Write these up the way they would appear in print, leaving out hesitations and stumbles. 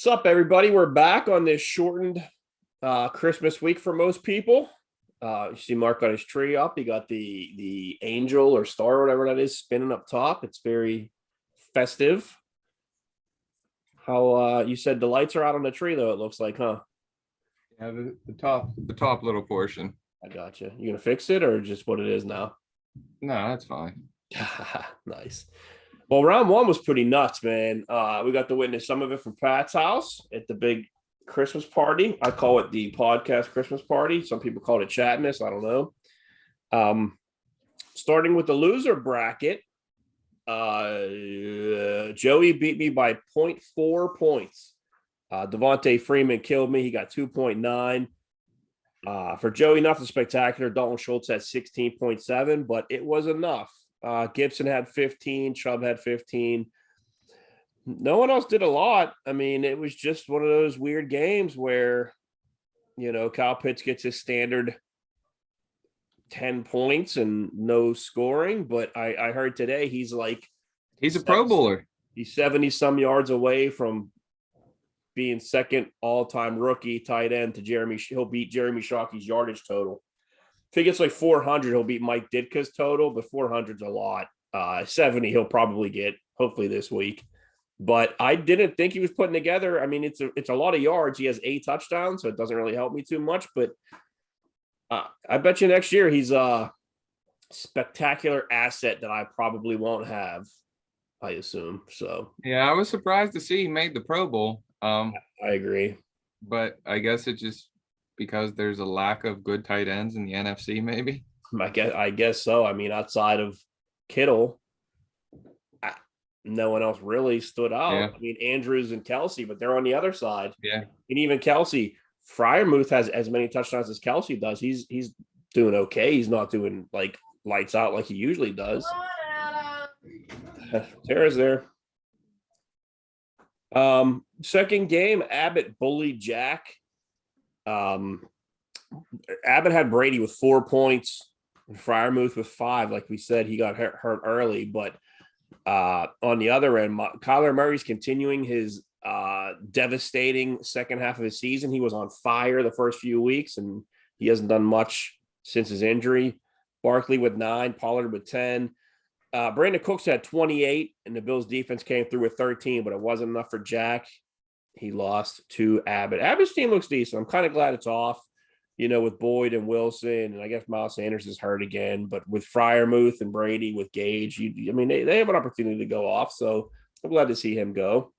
What's up, everybody? We're back on this shortened Christmas week for most people. You see Mark got his tree up. He got the angel or star, or whatever that is, spinning up top. It's very festive. How you said the lights are out on the tree though? It looks like, huh? Yeah, the top little portion. I got you. You gonna fix it or just what it is now? No, that's fine. Nice. Well, round one was pretty nuts, man. We got to witness some of it from Pat's house at the big Christmas party. I call it the podcast Christmas party. Some people call it chatness. I don't know. Starting with the loser bracket, Joey beat me by 0.4 points. Devontae Freeman killed me. He got 2.9. For Joey, nothing spectacular. Dalton Schultz had 16.7, but it was enough. Gibson had 15. Chubb had 15. No one else did a lot. I mean, it was just one of those weird games where, Kyle Pitts gets his standard 10 points and no scoring. But I heard today he's a Pro Bowler. He's 70 some yards away from being second all-time rookie tight end to Jeremy. He'll beat Jeremy Shockey's yardage total. If he gets like 400, he'll beat Mike Ditka's total, but 400's a lot. 70 he'll probably get, hopefully this week. But I didn't think he was putting together. I mean, it's a lot of yards. He has 8 touchdowns, so it doesn't really help me too much. But I bet you next year he's a spectacular asset that I probably won't have, I assume. So yeah, I was surprised to see he made the Pro Bowl. I agree. But I guess it just because there's a lack of good tight ends in the NFC, maybe. I guess so. I mean, outside of Kittle, no one else really stood out. Yeah. I mean, Andrews and Kelsey, but they're on the other side. Yeah. And even Kelsey, Freiermuth has as many touchdowns as Kelsey does. He's doing okay. He's not doing like lights out like he usually does. Tara's there. Second game, Abbott bullied Jack. Abbott had Brady with 4 points, and Freiermuth with 5. Like we said, he got hurt early, but on the other end, Kyler Murray's continuing his devastating second half of his season. He was on fire the first few weeks, and he hasn't done much since his injury. Barkley with 9, Pollard with 10. Brandon Cooks had 28, and the Bills defense came through with 13, but it wasn't enough for Jack. He lost to Abbott. Abbott's team looks decent. I'm kind of glad it's off, with Boyd and Wilson, and I guess Miles Sanders is hurt again. But with Freiermuth and Brady, with Gage, they have an opportunity to go off. So I'm glad to see him go.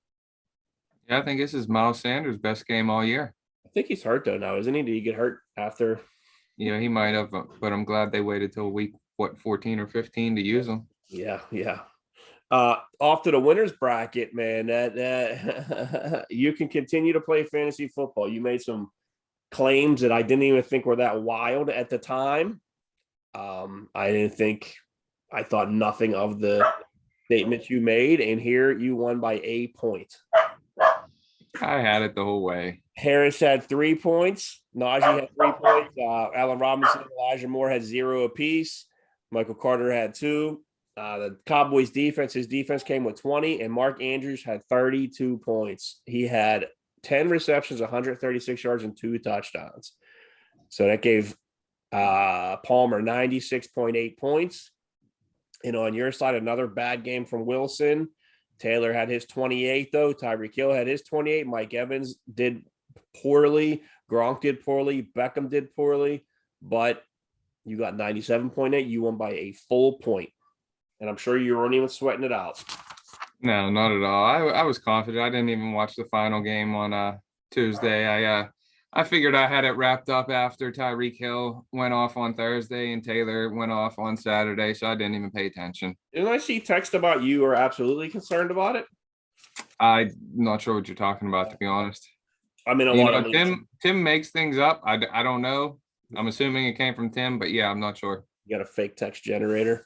Yeah, I think this is Miles Sanders' best game all year. I think he's hurt though now, isn't he? Did he get hurt after? Yeah, he might have, but I'm glad they waited till week 14 or 15 to use him. Yeah. Off to the winners bracket, man. That you can continue to play fantasy football. You made some claims that I didn't even think were that wild at the time. I thought nothing of the statements you made, and here you won by 8 points. I had it the whole way. Harris had 3 points. Najee had 3 points. Allen Robinson and Elijah Moore had 0 apiece. Michael Carter had 2. The Cowboys his defense came with 20, and Mark Andrews had 32 points. He had 10 receptions, 136 yards, and 2 touchdowns. So that gave Palmer 96.8 points. And on your side, another bad game from Wilson. Taylor had his 28, though. Tyreek Hill had his 28. Mike Evans did poorly. Gronk did poorly. Beckham did poorly. But you got 97.8. You won by a full point. And I'm sure you weren't even sweating it out. No, not at all. I was confident. I didn't even watch the final game on Tuesday. I figured I had it wrapped up after Tyreek Hill went off on Thursday and Taylor went off on Saturday, so I didn't even pay attention. Didn't I see text about you are absolutely concerned about it? I'm not sure what you're talking about, to be honest. I mean, Tim makes things up. I don't know. I'm assuming it came from Tim, but yeah, I'm not sure. You got a fake text generator.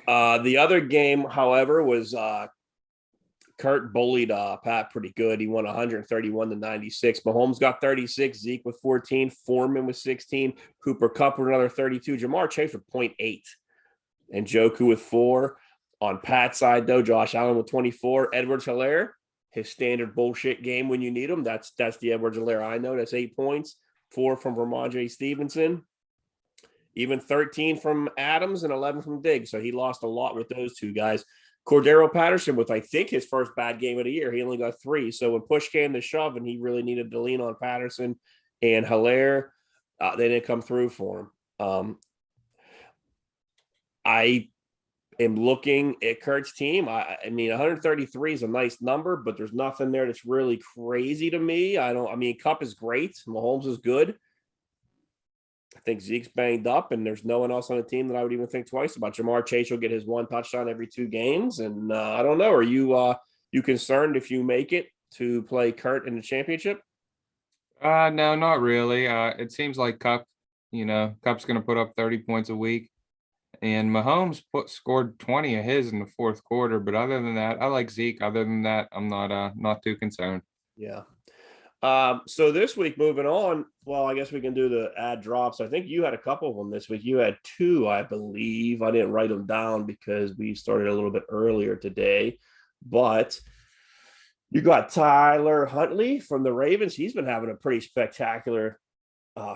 The other game, however, was Kurt bullied Pat pretty good. He won 131-96. Mahomes got 36. Zeke with 14. Foreman with 16. Cooper Kupp with another 32. Jamar Chase with 0.8. And Joku with 4. On Pat's side, though, Josh Allen with 24. Edwards-Helaire his standard bullshit game when you need him. That's the Edwards-Helaire I know. That's 8 points, 4 from Ramondre Stevenson, even 13 from Adams and 11 from Diggs. So he lost a lot with those two guys. Cordero Patterson with, I think, his first bad game of the year. He only got 3. So when push came to shove and he really needed to lean on Patterson and Helaire, they didn't come through for him. I am looking at Kurt's team. I mean, 133 is a nice number, but there's nothing there that's really crazy to me. Kupp is great. Mahomes is good. I think Zeke's banged up, and there's no one else on the team that I would even think twice about. Jamar Chase will get his 1 touchdown every 2 games. And I don't know. Are you concerned if you make it to play Kurt in the championship? No, not really. It seems like Kupp's going to put up 30 points a week. And Mahomes scored 20 of his in the 4th quarter. But other than that, I like Zeke. Other than that, I'm not too concerned. Yeah. So this week, moving on, well, I guess we can do the ad drops. I think you had a couple of them this week. You had 2, I believe. I didn't write them down because we started a little bit earlier today. But you got Tyler Huntley from the Ravens. He's been having a pretty spectacular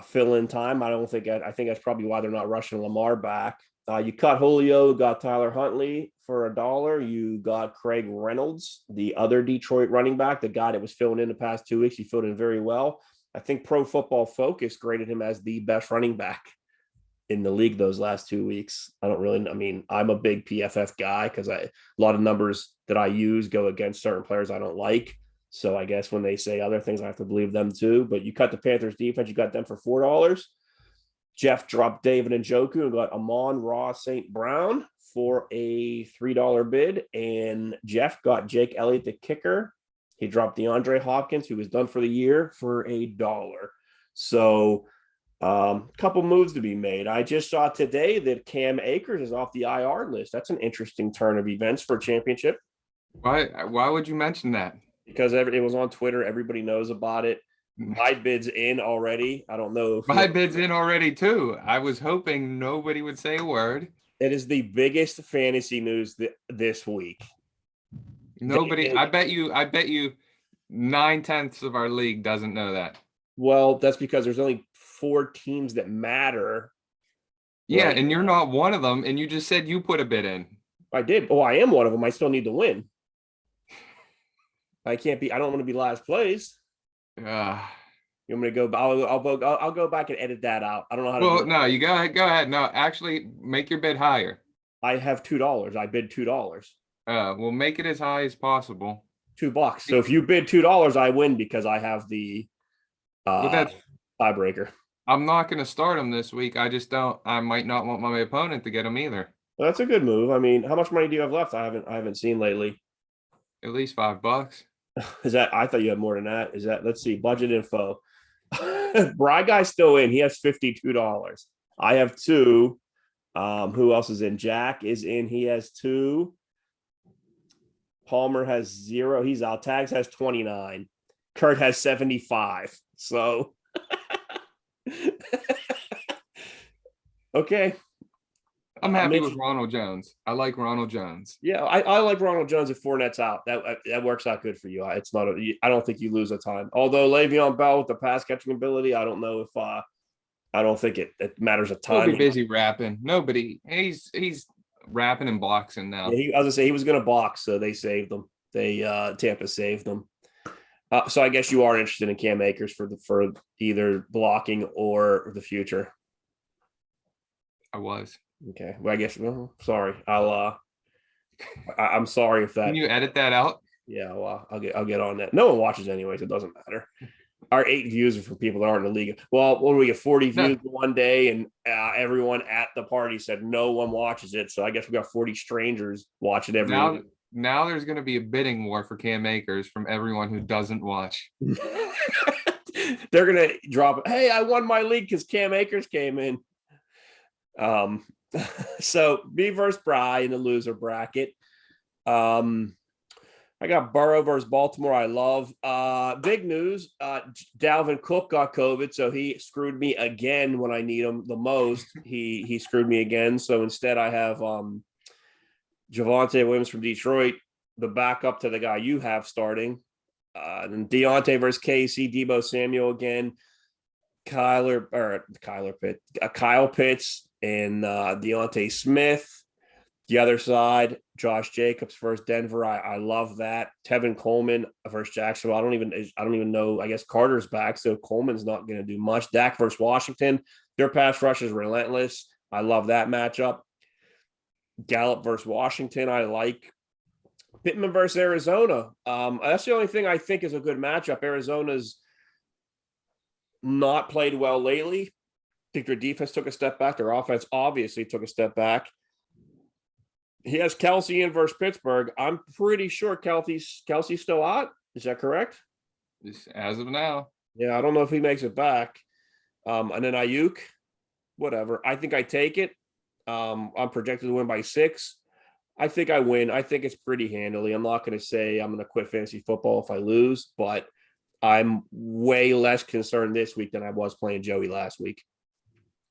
fill-in time. I think that's probably why they're not rushing Lamar back. You cut Julio, got Tyler Huntley for $1. You got Craig Reynolds, the other Detroit running back, the guy that was filling in the past 2 weeks. He filled in very well. I think Pro Football Focus graded him as the best running back in the league those last 2 weeks. I'm a big PFF guy because a lot of numbers that I use go against certain players I don't like. So I guess when they say other things, I have to believe them too. But you cut the Panthers defense, you got them for $4. Jeff dropped David Njoku and got Amon-Ra St. Brown for a $3 bid. And Jeff got Jake Elliott, the kicker. He dropped DeAndre Hopkins, who was done for the year, for $1. So a couple moves to be made. I just saw today that Cam Akers is off the IR list. That's an interesting turn of events for a championship. Why would you mention that? Because it was on Twitter. Everybody knows about it. My bid's in already. I don't know if my bid's in already too. I was hoping nobody would say a word. It is the biggest fantasy news this week. Nobody. I bet you 9/10 of our league doesn't know that. Well, that's because there's only 4 teams that matter. Yeah, right? And you're not one of them. And you just said you put a bid in. I did. Oh, I am one of them. I still need to win. I don't want to be last place. You want me to go? I'll go back and edit that out. I don't know how to. Well, no, you go ahead. No, actually, make your bid higher. I have $2. I bid $2. We'll make it as high as possible. $2. So if you bid $2, I win because I have the tiebreaker. I'm not going to start him this week. I might not want my opponent to get him either. Well, that's a good move. I mean, how much money do you have left? I haven't seen lately. At least $5. Is that? I thought you had more than that. Is that? Let's see. Budget info. Bry Guy's still in. He has $52. I have 2. Who else is in? Jack is in. He has 2. Palmer has 0. He's out. Tags has 29. Kurt has 75. So, okay. I'm happy with Ronald Jones. I like Ronald Jones. Yeah, I like Ronald Jones if Fournette's out. That works out good for you. I don't think you lose a ton. Although Le'Veon Bell with the pass catching ability, I don't know if I don't think it matters a ton. He'll be busy rapping. Nobody. He's rapping and boxing now. Yeah, I was gonna say he was gonna box, so they saved him. Tampa saved them. So I guess you are interested in Cam Akers for either blocking or the future. I was. Okay. Well, I guess. Well, sorry. I'm sorry if that. Can you edit that out? Yeah. Well, I'll get on that. No one watches anyways. It doesn't matter. Our 8 views are for people that aren't in the league. Well, when we get 40 views one day, and everyone at the party said no one watches it, so I guess we got 40 strangers watching every. Now there's going to be a bidding war for Cam Akers from everyone who doesn't watch. They're gonna drop. Hey, I won my league because Cam Akers came in. So me versus Bry in the loser bracket. I got Burrow versus Baltimore. I love. Big news. Dalvin Cook got COVID, so he screwed me again when I need him the most. He screwed me again. So instead, I have Javonte Williams from Detroit the backup to the guy you have starting. Then Deontay versus Casey, Debo Samuel again, Kyle Pitts, and Deontay Smith. The other side, Josh Jacobs versus Denver. I love that. Tevin Coleman versus Jacksonville. I don't even know. I guess Carter's back, so Coleman's not going to do much. Dak versus Washington. Their pass rush is relentless. I love that matchup. Gallup versus Washington. I like Pittman versus Arizona. That's the only thing I think is a good matchup. Arizona's not played well lately. I think their defense took a step back. Their offense obviously took a step back. He has Kelsey in versus Pittsburgh. I'm pretty sure Kelsey's still out. Is that correct? As of now. Yeah, I don't know if he makes it back. And then Ayuk, whatever. I think I take it. I'm projected to win by 6. I think I win. I think it's pretty handily. I'm not going to say I'm going to quit fantasy football if I lose, but I'm way less concerned this week than I was playing Joey last week.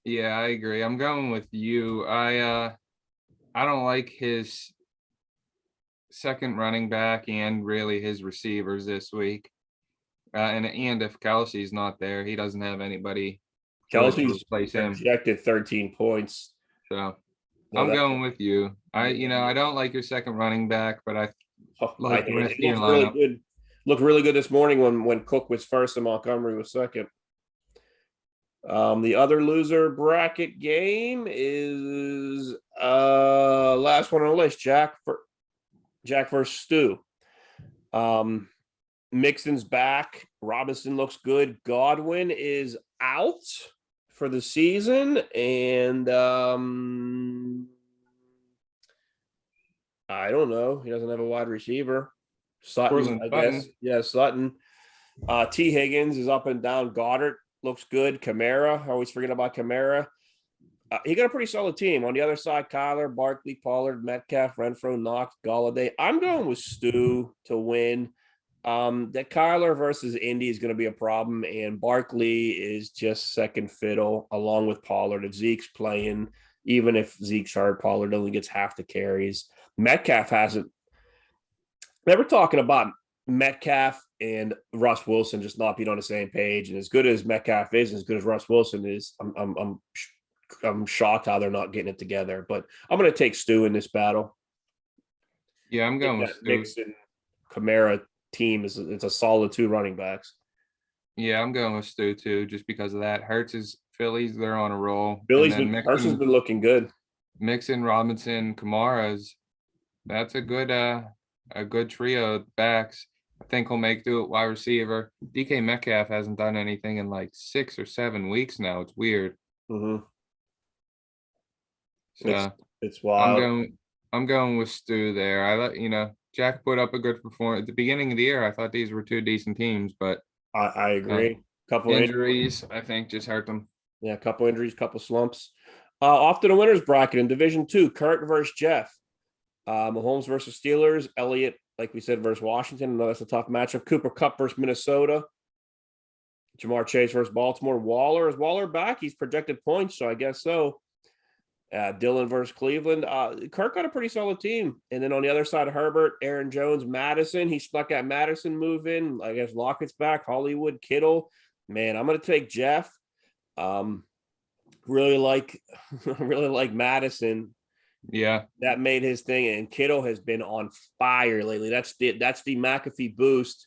Yeah, I agree. I'm going with you. I don't like his second running back and really his receivers this week. And if Kelsey's not there, he doesn't have anybody to Kelsey's replace him. projected 13 points. So I'm going with you. I don't like your second running back, but I like the rest of your lineup. Really good. Looked really good this morning when Cook was first and Montgomery was second. The other loser bracket game is last one on the list, Jack versus Stu. Mixon's back. Robinson looks good. Godwin is out for the season, and I don't know. He doesn't have a wide receiver. Sutton, I guess. Yeah, Sutton. T. Higgins is up and down. Goddard looks good. Kamara, I always forget about Kamara. He got a pretty solid team. On the other side, Kyler, Barkley, Pollard, Metcalf, Renfro, Knox, Golladay. I'm going with Stu to win. That Kyler versus Indy is going to be a problem, and Barkley is just second fiddle along with Pollard. If Zeke's playing, even if Zeke's hurt, Pollard only gets half the carries. Metcalf hasn't. They were talking about Metcalf and Russ Wilson just not being on the same page. And as good as Metcalf is, as good as Russ Wilson is, I'm shocked how they're not getting it together. But I'm going to take Stu in this battle. Yeah, I'm going with Stu. Mixon, Kamara team it's a solid 2 running backs. Yeah, I'm going with Stu too, just because of that. Hurts is Phillies, they're on a roll. Hurts has been looking good. Mixon, Robinson, Kamara's. That's a good trio of backs. I think he'll make do at wide receiver. DK Metcalf hasn't done anything in like 6 or 7 weeks now. It's weird. Mm-hmm. So it's wild. I'm going with Stu there. Jack put up a good performance at the beginning of the year. I thought these were 2 decent teams, but I agree. Couple injuries, I think, just hurt them. Yeah, a couple injuries, couple slumps. Off to the winners bracket in Division 2, Kurt versus Jeff. Mahomes versus Steelers. Elliott, like we said, versus Washington. I know that's a tough matchup. Cooper Kupp versus Minnesota. Jamar Chase versus Baltimore. Is Waller back? He's projected points, so I guess so. Dylan versus Cleveland. Kirk got a pretty solid team. And then on the other side, Herbert, Aaron Jones, Madison. He snuck that Madison move in. I guess Lockett's back. Hollywood, Kittle. Man, I'm going to take Jeff. Really like Madison. Yeah, that made his thing, and Kittle has been on fire lately. That's the McAfee boost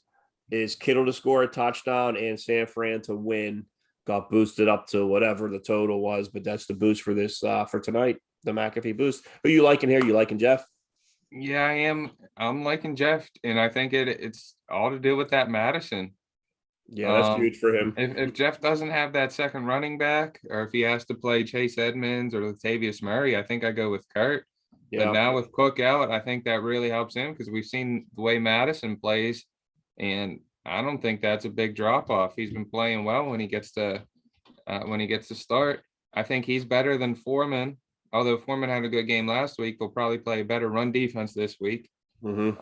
is Kittle to score a touchdown and San Fran to win. Got boosted up to whatever the total was, but that's the boost for this for tonight. The McAfee boost. Who you liking here? You liking Jeff? Yeah, I am. I'm liking Jeff, and I think it's all to do with that Madison. Yeah, that's huge for him. If Jeff doesn't have that second running back, or if he has to play Chase Edmonds or Latavius Murray, I think I go with Kurt. Yeah. But now with Cook out, I think that really helps him because we've seen the way Madison plays, and I don't think that's a big drop off. He's been playing well when he gets to start. I think he's better than Foreman. Although Foreman had a good game last week, they'll probably play a better run defense this week. Mm-hmm.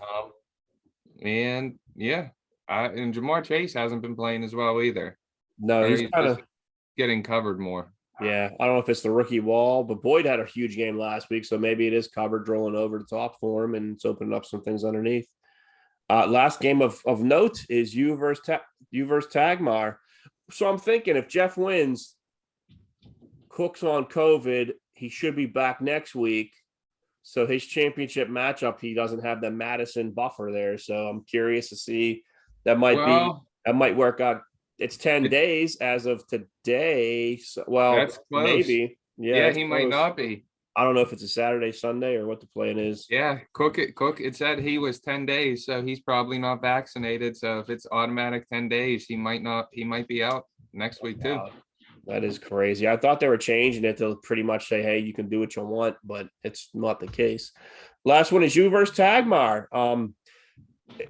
And yeah. And Jamar Chase hasn't been playing as well either. No, he's kind of getting covered more. Yeah, I don't know if it's the rookie wall, but Boyd had a huge game last week, so maybe it is coverage rolling over the top for him, and it's opening up some things underneath. Last game of note is you versus Tagmar. So I'm thinking if Jeff wins, Cook's on COVID, he should be back next week. So his championship matchup, he doesn't have the Madison buffer there. So I'm curious to see. Well, That might work out. It's 10 it, days as of today. So, well, that's close. maybe. Yeah, Yeah, it's he might close. not be. I don't know if it's a Saturday, Sunday, or what the plan is. Yeah, Cook. It said he was 10 days, so he's probably not vaccinated. So if it's automatic 10 days, he might not. He might be out next week too. Wow, that is crazy. I thought they were changing it to pretty much say, hey, you can do what you want, but it's not the case. Last one is you versus Tagmar.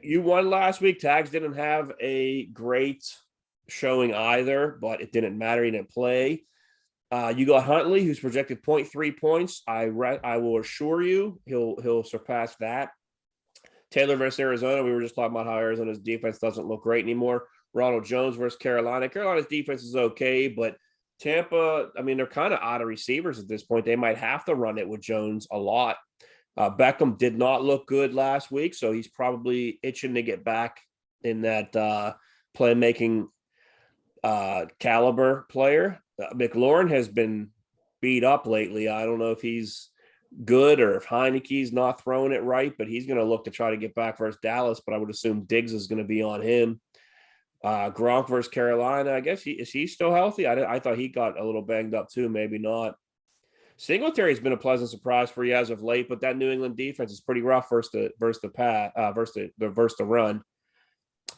You won last week. Tags didn't have a great showing either, but it didn't matter. He didn't play. You got Huntley, who's projected 0.3 points. I will assure you he'll surpass that. Taylor versus Arizona. We were just talking about how Arizona's defense doesn't look great anymore. Ronald Jones versus Carolina. Carolina's defense is okay, but Tampa, I mean, they're kind of out of receivers at this point. They might have to run it with Jones a lot. Beckham did not look good last week, so he's probably itching to get back in that playmaking caliber player. McLaurin has been beat up lately. I don't know if he's good or if Heineke's not throwing it right, but he's going to look to try to get back versus Dallas. But I would assume Diggs is going to be on him. Gronk versus Carolina. I guess is he still healthy? I thought he got a little banged up too. Maybe not. Singletary's been a pleasant surprise for you as of late, but that New England defense is pretty rough versus the run.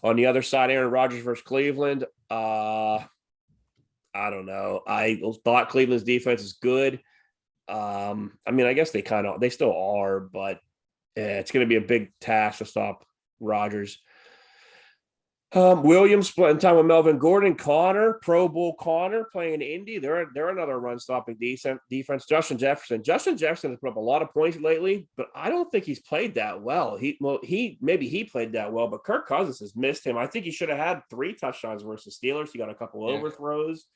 On the other side, Aaron Rodgers versus Cleveland. I don't know. I thought Cleveland's defense is good. I mean, I guess they still are, but it's going to be a big task to stop Rodgers. Williams splitting time with Melvin Gordon, Connor, Pro Bowl Connor playing in Indy. They're another run stopping defense. Justin Jefferson has put up a lot of points lately, but I don't think he's played that well. He played that well, but Kirk Cousins has missed him. I think he should have had 3 touchdowns versus Steelers. He got a couple overthrows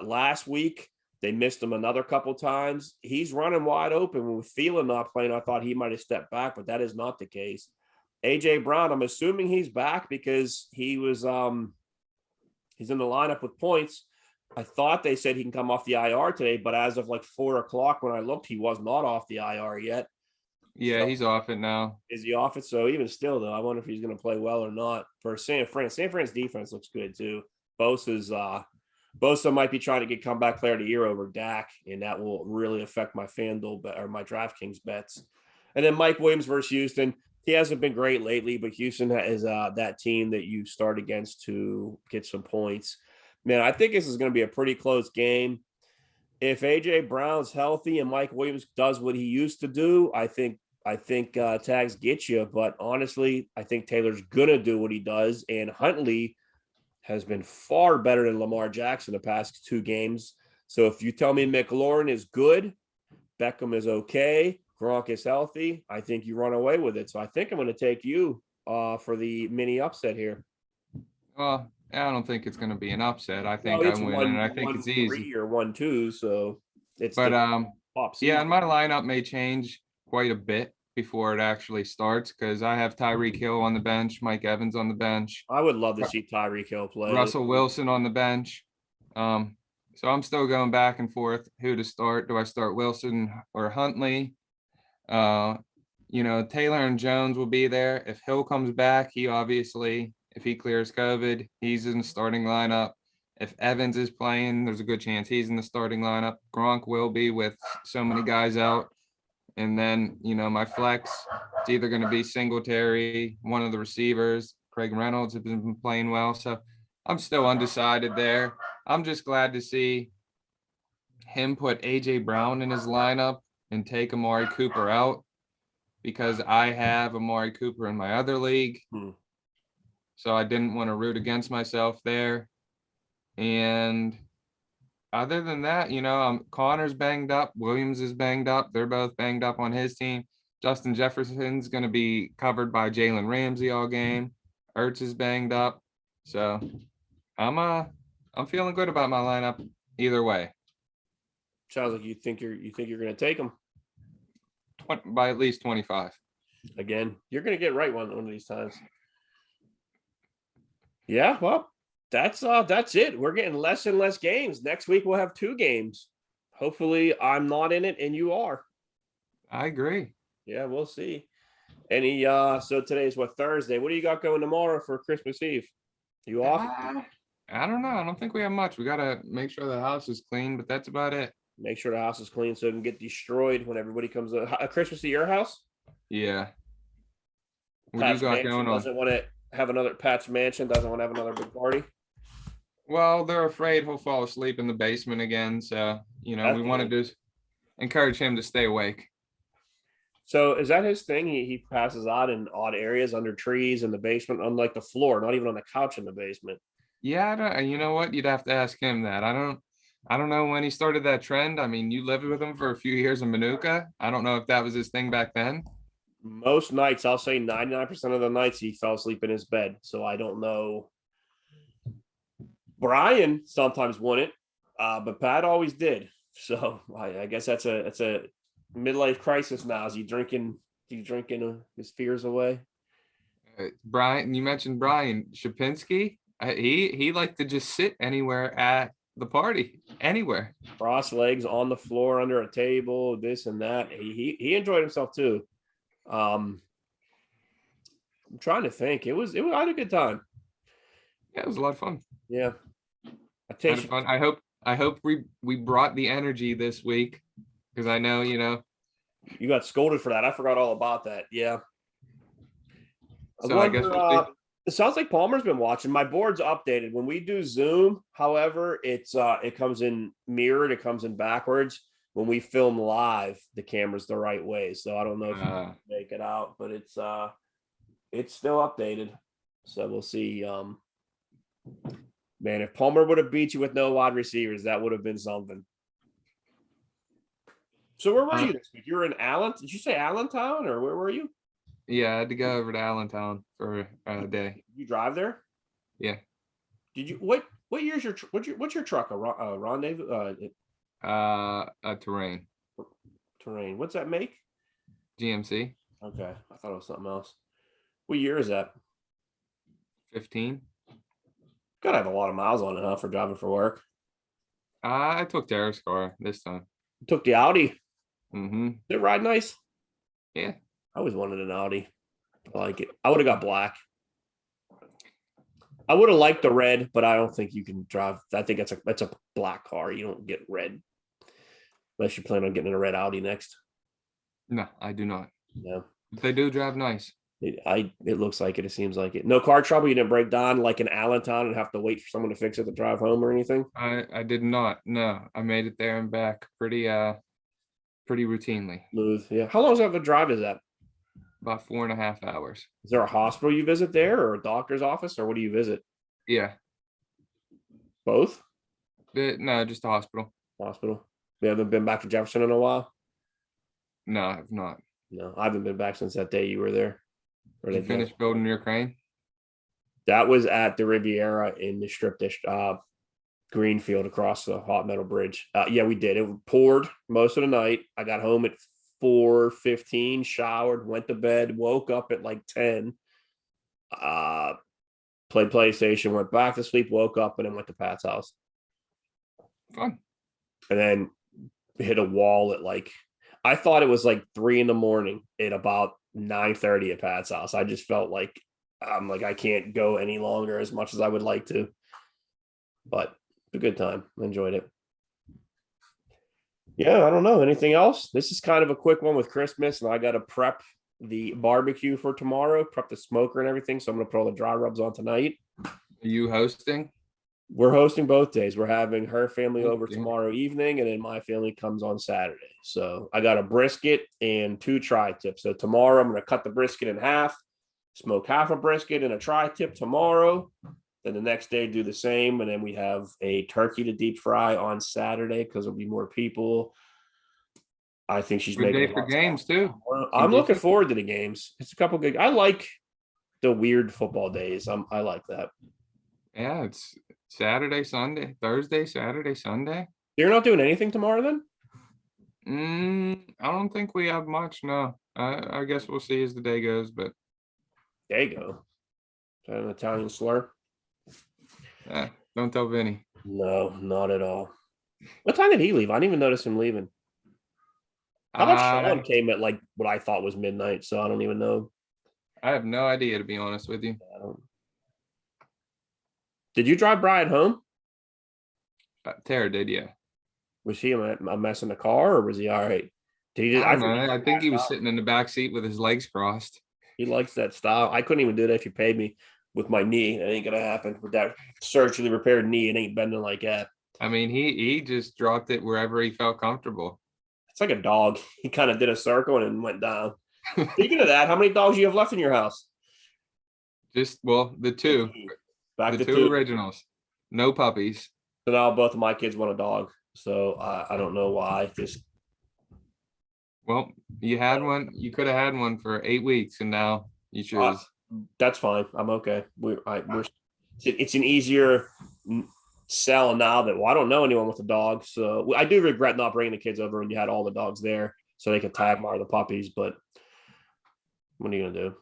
last week. They missed him another couple times. He's running wide open. With Thielen not playing, I thought he might have stepped back, but that is not the case. AJ Brown, I'm assuming he's back because he was he's in the lineup with points. I thought they said he can come off the IR today, but as of like 4:00 when I looked, he was not off the IR yet. Yeah, he's off it now. Is he off it? So even still, though, I wonder if he's going to play well or not. For San Fran, San Fran's defense looks good too. Bosa might be trying to get comeback player of the year over Dak, and that will really affect my FanDuel or my DraftKings bets. And then Mike Williams versus Houston. He hasn't been great lately, but Houston is that team that you start against to get some points. Man, I think this is going to be a pretty close game. If AJ Brown's healthy and Mike Williams does what he used to do, I think Tags get you. But honestly, I think Taylor's going to do what he does, and Huntley has been far better than Lamar Jackson the past 2 games. So if you tell me McLaurin is good, Beckham is okay, Gronk is healthy, I think you run away with it. So I think I'm going to take you for the mini upset here. Well, I don't think it's going to be an upset. I think I win, and I think it's easy. Or 1-2, so it's but yeah, and my lineup may change quite a bit before it actually starts because I have Tyreek Hill on the bench, Mike Evans on the bench. I would love to see Tyreek Hill play. Russell Wilson on the bench. So I'm still going back and forth who to start. Do I start Wilson or Huntley? Taylor and Jones will be there. If Hill comes back, if he clears COVID, he's in the starting lineup. If Evans is playing, there's a good chance he's in the starting lineup. Gronk will be with so many guys out. And then, my flex, it's either going to be Singletary, one of the receivers. Craig Reynolds has been playing well. So I'm still undecided there. I'm just glad to see him put A.J. Brown in his lineup and take Amari Cooper out because I have Amari Cooper in my other league. So I didn't want to root against myself there. And other than that, Connor's banged up. Williams is banged up. They're both banged up on his team. Justin Jefferson's going to be covered by Jalen Ramsey all game. Ertz is banged up. So I'm feeling good about my lineup either way. Sounds like you think you're going to take them By at least 25. again. You're going to get right one of these times. Yeah, well, that's it. We're getting less and less games. Next week we'll have 2 games. Hopefully, I'm not in it and you are. I agree. Yeah, we'll see. Any so today's what, Thursday? What do you got going tomorrow for Christmas Eve? You off? I don't know. I don't think we have much. We gotta make sure the house is clean, but that's about it. Make sure the house is clean so it can get destroyed when everybody comes a Christmas at your house. Yeah. What do you Pat's got Mansion going on? doesn't want to have another Pat's Mansion. Doesn't want to have another big party. Well, they're afraid he'll fall asleep in the basement again. So, we want to just encourage him to stay awake. So is that his thing? He passes out in odd areas under trees in the basement, unlike the floor, not even on the couch in the basement. Yeah, you know what? You'd have to ask him that. I don't know when he started that trend. I mean, you lived with him for a few years in Manuka. I don't know if that was his thing back then. Most nights, I'll say 99% of the nights, he fell asleep in his bed. So I don't know. Brian sometimes wouldn't, but Pat always did. So I guess that's a midlife crisis now. Is he drinking his fears away? Brian, you mentioned Brian Shapinski. He liked to just sit anywhere at the party, anywhere. Cross legs on the floor under a table, this and that. He enjoyed himself too. I'm trying to think. I had a good time. Yeah, it was a lot of fun. Yeah. Fun. I hope we brought the energy this week, because I know, you got scolded for that. I forgot all about that. Yeah. So I guess it sounds like Palmer's been watching. My board's updated. When we do Zoom, however, it comes in mirrored, it comes in backwards. When we film live, the camera's the right way. So I don't know if you can make it out, but it's still updated. So we'll see. Man, if Palmer would have beat you with no wide receivers, that would have been something. So where were you this week? You were in Allen. Did you say Allentown, or where were you? Yeah, I had to go over to Allentown for a day. You drive there? Yeah. Did you? What year's what's your truck? A Rendezvous? A Terrain. Terrain. What's that make? GMC. Okay, I thought it was something else. What year is that? 15. Gotta have a lot of miles on it, huh, for driving for work. I took Derek's car this time. Took the Audi. Mm-hmm. Did it ride nice? Yeah. I always wanted an Audi. I like it. I would have got black. I would have liked the red, but I don't think you can drive. I think that's a black car. You don't get red unless you plan on getting a red Audi next. No, I do not. No, they do drive nice. It looks like it. It seems like it. No car trouble. You didn't break down like in Allentown and have to wait for someone to fix it to drive home or anything. I did not. No, I made it there and back pretty routinely. Smooth. Yeah. How long of a drive is that? About 4.5 hours. Is there a hospital you visit there, or a doctor's office, or what do you visit? Yeah. Both? No, just a hospital. Hospital. You haven't been back to Jefferson in a while? No, I have not. No, I haven't been back since that day you were there. Did you finish building your crane? That was at the Riviera in the Strip District, Greenfield, across the Hot Metal Bridge. Yeah, we did. It poured most of the night. I got home at 4:15, showered, went to bed, woke up at like 10, played PlayStation, went back to sleep, woke up, and then went to Pat's house. Fun. And then hit a wall at I thought it was like 3 a.m. at about 9:30 at Pat's house. I just felt like I can't go any longer as much as I would like to. But a good time. Enjoyed it. Yeah, I don't know. Anything else? This is kind of a quick one with Christmas, and I got to prep the barbecue for tomorrow, prep the smoker and everything. So I'm going to put all the dry rubs on tonight. Are you hosting? We're hosting both days. We're having her family over tomorrow evening, and then my family comes on Saturday. So I got a brisket and 2 tri-tips. So tomorrow I'm going to cut the brisket in half, smoke half a brisket and a tri-tip tomorrow. Then the next day do the same, and then we have a turkey to deep fry on Saturday because there'll be more people. I think she's Good making day for games too. I'm looking forward to the games. It's a couple good. I like the weird football days. I like that. Yeah, it's Saturday, Sunday, Thursday, Saturday, Sunday. You're not doing anything tomorrow then? I don't think we have much. No, I guess we'll see as the day goes. But There you go. Is that an Italian slur? don't tell Vinny. No, not at all. What time did he leave? I didn't even notice him leaving. I thought Sean came at like what I thought was midnight, so I don't even know. I have no idea, to be honest with you. I don't... Did you drive Brian home? Tara did, yeah. Was he a mess in the car, or was he all right? Did he? I don't know. I think he was sitting in the back seat with his legs crossed. He likes that style. I couldn't even do that if you paid me with my knee. It ain't gonna happen with that surgically repaired knee. It ain't bending like that. I mean, he just dropped it wherever he felt comfortable. It's like a dog. He kind of did a circle and then went down. Speaking of that, how many dogs do you have left in your house? Just the two. Back the to two originals. No puppies. So now both of my kids want a dog. So I don't know why. Well, you had one. You could have had one for 8 weeks, and now you choose. That's fine. I'm okay. It's an easier sell now that I don't know anyone with a dog. So I do regret not bringing the kids over when you had all the dogs there, so they could Tagmar the puppies. But what are you gonna do?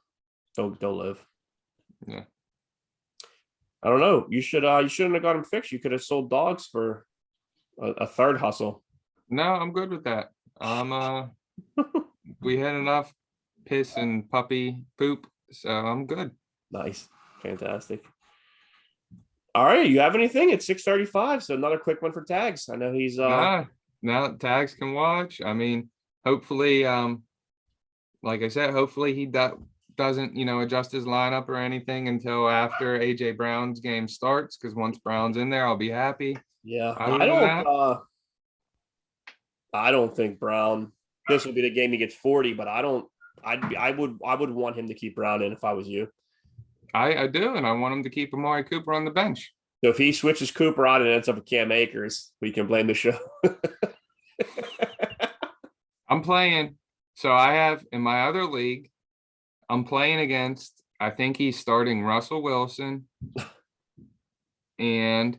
Don't live. Yeah. I don't know. You shouldn't have got them fixed. You could have sold dogs for a third hustle. No, I'm good with that. We had enough piss and puppy poop, so I'm good. Nice. Fantastic. All right. You have anything? It's 6:35. So another quick one for Tags. I know he's now Tags can watch. I mean, hopefully, like I said, hopefully he doesn't, adjust his lineup or anything until after AJ Brown's game starts, because once Brown's in there, I'll be happy. Yeah. I don't think Brown, this will be the game he gets 40, but I would want him to keep Brown in if I was you. I do, and I want him to keep Amari Cooper on the bench. So if he switches Cooper on and ends up with Cam Akers, we can blame the show. I'm playing. So I have in my other league, I'm playing against, I think he's starting Russell Wilson. And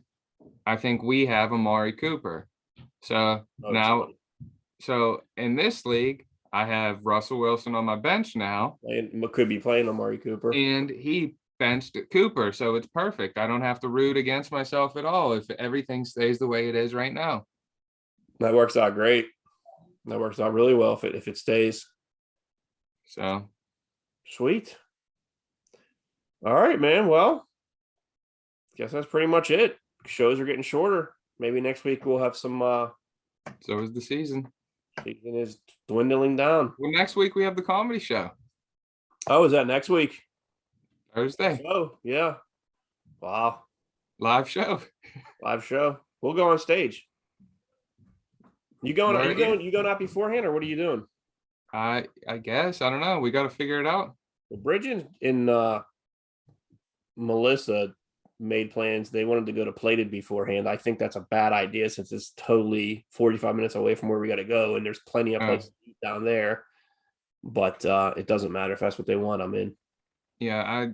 I think we have Amari Cooper. So so in this league, I have Russell Wilson on my bench now. And could be playing Amari Cooper. And he benched Cooper. So it's perfect. I don't have to root against myself at all if everything stays the way it is right now. That works out great. That works out really well if it stays. So sweet. All right, man. Well, guess that's pretty much it. Shows are getting shorter. Maybe next week we'll have some so is the season. Season is dwindling down. Well, next week we have the comedy show. Oh, is that next week? Thursday. Oh, yeah. Wow. Live show. We'll go on stage. You going out beforehand, or what are you doing? I guess. I don't know. We got to figure it out. Well, Bridget and Melissa made plans. They wanted to go to Plated beforehand. I think that's a bad idea since it's totally 45 minutes away from where we got to go, and there's plenty of places to eat down there. But it doesn't matter if that's what they want. I'm in. Yeah,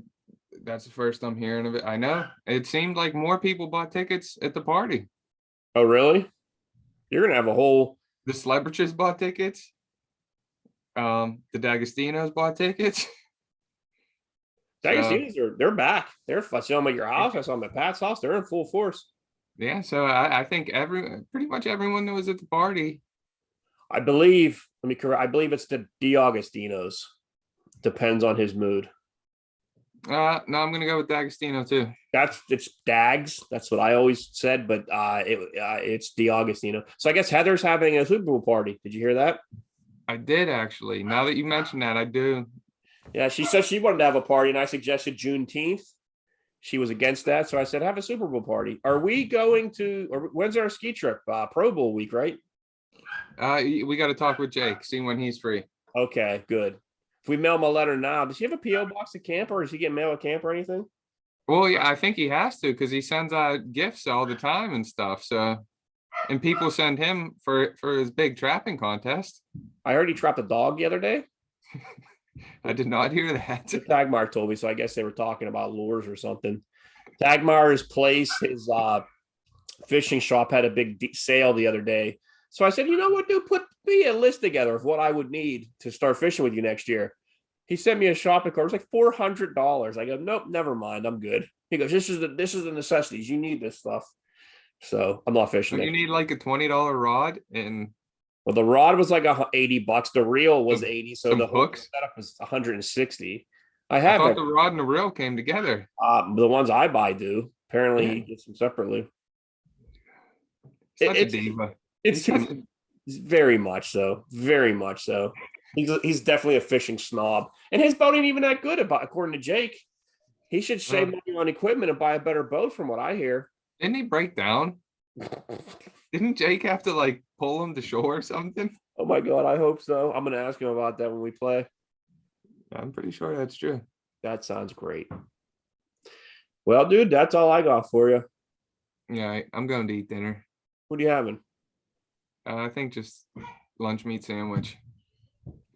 that's the first I'm hearing of it. I know. It seemed like more people bought tickets at the party. Oh, really? You're gonna have the celebrities bought tickets. The D'Agostinos bought tickets. D'Agostinos they're back. They're I saw them at your house. I saw them at Pat's house. They're in full force. Yeah, so I think pretty much everyone that was at the party. I believe it's the D'Agostinos. Depends on his mood. No, I'm gonna go with D'Agostino too. It's Dags. That's what I always said, but it's D'Agostino. So I guess Heather's having a Super Bowl party. Did you hear that? I did actually. Now that you mentioned that, I do. Yeah, she said she wanted to have a party, and I suggested Juneteenth. She was against that, so I said have a Super Bowl party. Are we going to? Or when's our ski trip? Pro Bowl week, right? We got to talk with Jake, see when he's free. Okay, good. If we mail him a letter now, does he have a PO box at camp, or is he getting mail at camp or anything? Well, yeah, I think he has to because he sends out gifts all the time and stuff. So, and people send him for his big trapping contest. I heard he trapped a dog the other day. I did not hear that. Tagmar told me, so I guess they were talking about lures or something. Tagmar's place, his fishing shop had a big sale the other day. So I said, you know what, dude, put me a list together of what I would need to start fishing with you next year. He sent me a shopping cart. It was like $400. I go, nope, never mind. I'm good. He goes, this is the necessities. You need this stuff. So I'm not fishing. You need like a $20 rod and well, the rod was like $80. The reel was Some- 80. So some the whole hooks? setup was 160. I I have thought it. the rod and the reel came together. The ones I buy do. Apparently, Yeah. he gets them separately. Such a It's diva. it's very much so. Very much so. He's definitely a fishing snob, and his boat ain't even that good. About according to Jake, he should save money on equipment and buy a better boat. From what I hear. Didn't he break down? Didn't Jake have to like pull him to shore or something? Oh my god, I hope so. I'm gonna ask him about that when we play. I'm pretty sure that's true. That sounds great. Well, dude, that's all I got for you. Yeah, I'm going to eat dinner. What are you having? I think just lunch meat sandwich.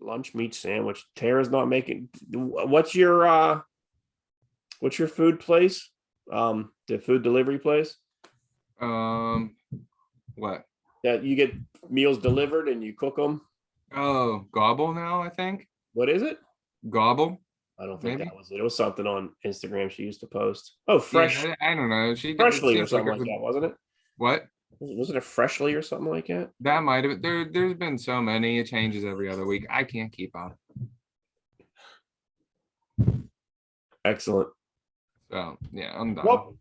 Lunch meat sandwich. Tara's not making. What's your food place? The food delivery place. What? Yeah, you get meals delivered and you cook them. Oh, Gobble now, I think. What is it? Gobble. I don't think Maybe. that was it. It was something on Instagram she used to post. Oh, fresh, Yeah, I don't know. It freshly or seems like something like that, wasn't it? What? Was it a freshly or something like that? That might have there's been so many, it changes every other week. I can't keep up. Excellent. So yeah, I'm done. Well,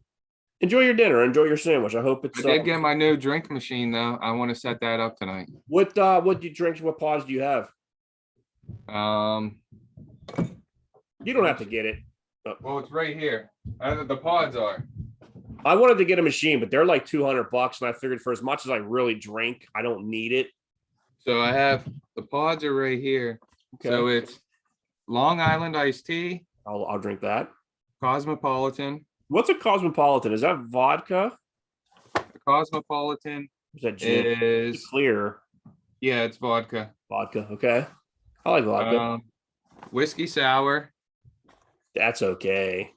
enjoy your dinner. Enjoy your sandwich. I hope it's. I did get my new drink machine though. I want to set that up tonight. What do you drink? What pods do you have? You don't have to get it. Well, it's right here. The pods are. I wanted to get a machine, but they're like $200, and I figured for as much as I really drink, I don't need it. So I have the pods are right here. Okay. So it's Long Island iced tea, I'll drink that. Cosmopolitan. What's a cosmopolitan? Is that vodka? The Cosmopolitan Is that gin? is It's clear yeah, it's vodka. vodka. Okay. I like vodka. Whiskey sour, That's okay.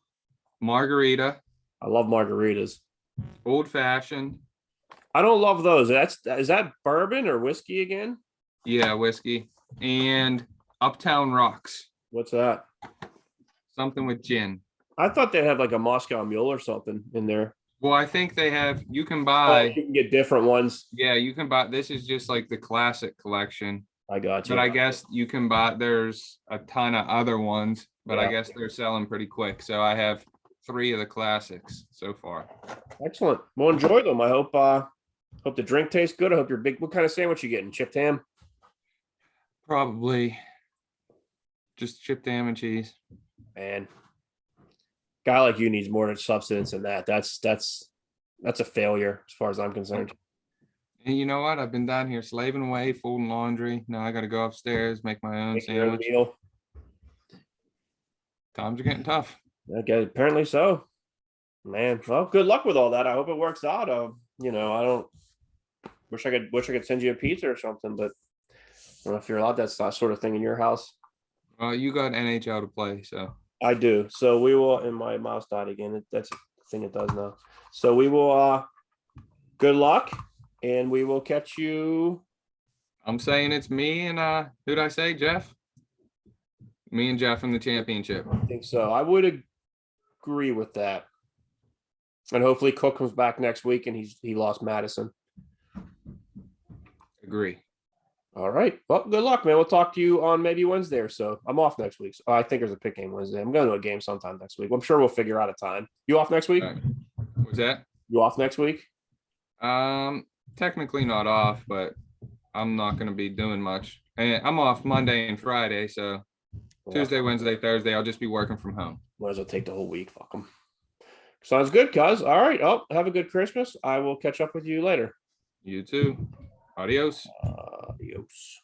margarita, I love margaritas. old fashioned. I don't love those. Is that bourbon or whiskey again? Yeah, whiskey and Uptown Rocks. What's that? Something with gin. I thought they had like a Moscow Mule or something in there. Well, I think they have. You can Oh, buy. you can get different ones. Yeah, you can buy. This is just like the classic collection. I got you. But I guess you can buy. There's a ton of other ones, but I Yeah. guess they're selling pretty quick. So I have 3 of the classics so far. Excellent. Well, enjoy them. I hope the drink tastes good. I hope you're big. What kind of sandwich you getting? Chipped ham? Probably just chipped ham and cheese. Man, guy like you needs more substance than that. That's a failure as far as I'm concerned. And you know what? I've been down here slaving away, folding laundry. Now I got to go upstairs, make my own Make your own sandwich. meal. Times are getting tough. Okay, apparently so. Man, well, good luck with all that. I hope it works out. I don't wish I could send you a pizza or something, but I don't know if you're allowed that sort of thing in your house. You got NHL to play, so I do. So we will, and my mouse died again. That's the thing it does now. So we will good luck, and we will catch you. I'm saying it's me and who'd I say, Jeff? Me and Jeff in the championship. I think so. I would agree with that. And hopefully Cook comes back next week and he lost Madison. Agree. All right. Well, good luck, man. We'll talk to you on maybe Wednesday or so. I'm off next week. So I think there's a pick game Wednesday. I'm going to a game sometime next week. I'm sure we'll figure out a time. You off next week? All right. What's that? You off next week? Technically not off, but I'm not going to be doing much. And I'm off Monday and Friday, so Tuesday, Wednesday, Thursday, I'll just be working from home. Might as well take the whole week. Fuck them. Sounds good, cuz. All right. Oh, have a good Christmas. I will catch up with you later. You too. Adios. Adios.